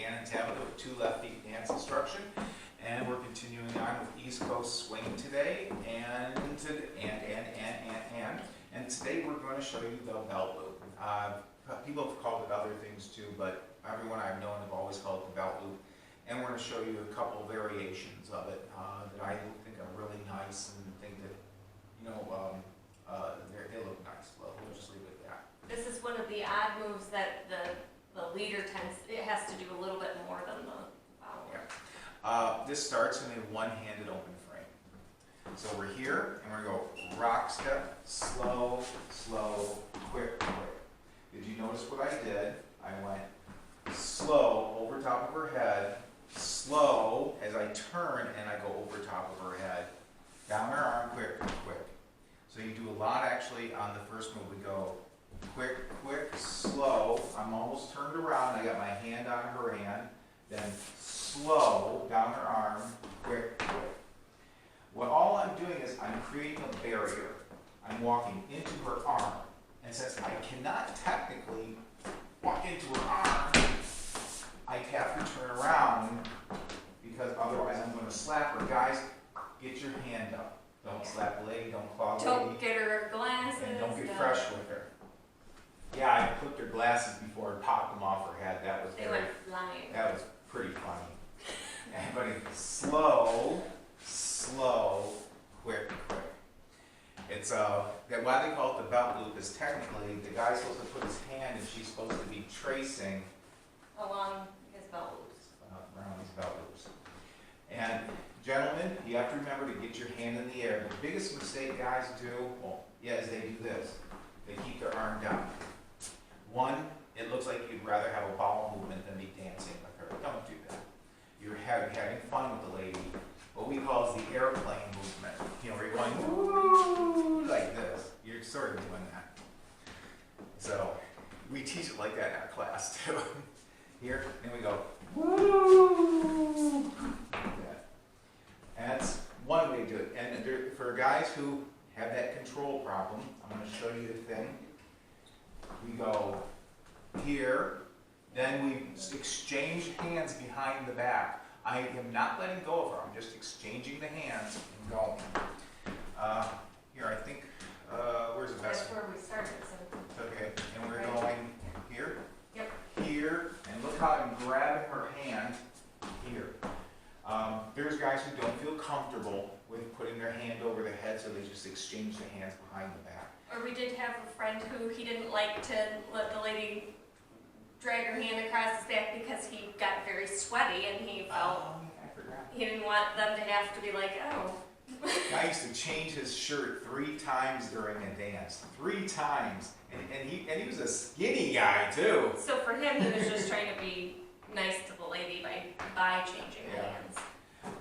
Dan and Tabitha with Two Left Feet Dance Instruction, and we're continuing on with East Coast Swing today, and today we're going to show you the belt loop. People have called it other things too, but everyone I've known have always called it the belt loop, and we're going to show you a couple variations of it that I think are really nice and think that, you know, they look nice. We'll just leave it at that. This is one of the odd moves that the leader it has to do a little bit more than the follower. Yeah. This starts in a one-handed open frame. So we're here, and we're going to go rock step, slow, slow, quick, quick. Did you notice what I did? I went slow over top of her head, slow as I turn and I go over top of her head, down her arm, quick, quick. So you do a lot actually on the first move. We go quick, quick, slow. I'm almost turned around. I got my hand on her hand. Then slow down her arm, quick, quick. What all I'm doing is I'm creating a barrier. I'm walking into her arm. And since I cannot technically walk into her arm, I have to turn around because otherwise I'm going to slap her. Guys, get your hand up. Don't slap the lady, don't claw the lady. Don't get her glasses. And don't get fresh with her. Yeah, I clipped her glasses before and popped them off her head. That was They went flying. That was pretty funny. Everybody, slow, slow, quick, quick. It's that why they call it the belt loop is technically the guy's supposed to put his hand and she's supposed to be tracing Along his belt loops. around these belt loops. And gentlemen, you have to remember to get your hand in the air. The biggest mistake guys do, is they do this. They keep their arm down. One, it looks like you'd rather have a bowel movement than be dancing with her. Don't do that. You're having fun with the lady. What we call is the airplane movement. You know, where you're going woo like this. You're sort of doing that. So we teach it like that in our class too. Here, and we go woo like that. And that's one way to do it. And for guys who have that control problem, I'm going to show you the thing. We go here, then we exchange hands behind the back. I am not letting go of her. I'm just exchanging the hands and going. Here, I think, where's the best? That's where we started. So. Okay, and we're going here, Yep. here, and look how I'm grabbing her hand here. There's guys who don't feel comfortable with putting their hand over the head, so they just exchange the hands behind the back. Or we did have a friend who he didn't like to let the lady drag her hand across his back because he got very sweaty and he felt I forgot. he didn't want them to have to be like, oh. Guy used to change his shirt 3 times during a dance. 3 times. And he was a skinny guy too. So for him, he was just trying to be nice to the lady by changing Yeah. hands.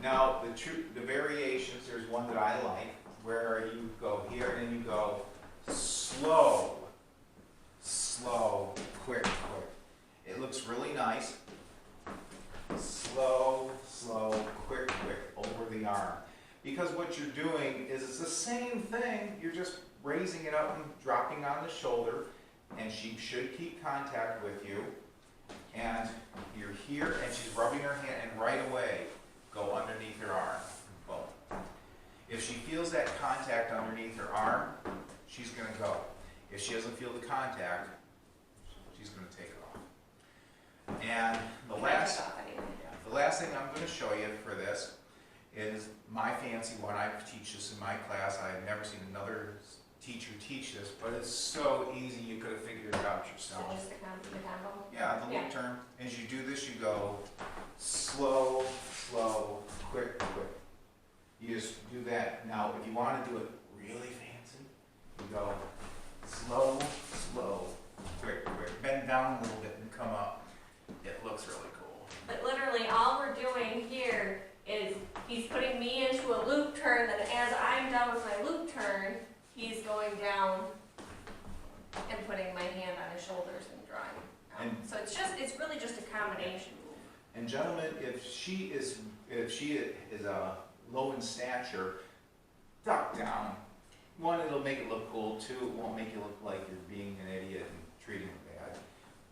Now the variations, there's one that I like where you go here and then you go slow, slow, quick, quick. It looks really nice. Slow, slow, quick, quick over the arm. Because what you're doing is it's the same thing. You're just raising it up and dropping on the shoulder, and she should keep contact with you. And you're here, and she's rubbing her hand, and right away, go underneath her arm. Boom. If she feels that contact underneath her arm, she's going to go. If she doesn't feel the contact, she's going to take it off. And the last thing I'm going to show you for this is my fancy one. I teach this in my class. I've never seen another teacher teach this, but it's so easy you could have figured it out yourself. So just the combo? Yeah, the loop turn. As you do this, you go slow, slow, quick, quick. You just do that. Now, if you want to do it really fancy, you go slow, slow, quick, quick. Bend down a little bit and come up. It looks really cool. But literally all we're doing here is he's putting me into a loop turn, then as I'm done with my loop turn, he's going down and putting my hand on his shoulders and drawing out. And so it's really just a combination move. And gentlemen, if she is low in stature, duck down. One, it'll make it look cool. Two, it won't make you look like you're being an idiot and treating her bad.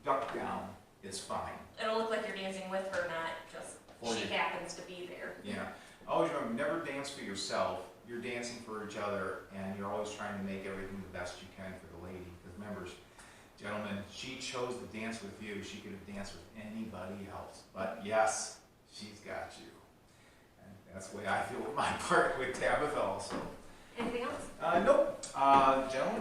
Duck down. it's fine. It'll look like you're dancing with her, not just For she you. happens to be there. Yeah. Always remember, never dance for yourself. You're dancing for each other, and you're always trying to make everything the best you can for the lady. Because remember, gentlemen, she chose to dance with you. She could have danced with anybody else. But yes, she's got you. And that's the way I feel with my part with Tabitha also. Anything else? Nope. Gentlemen,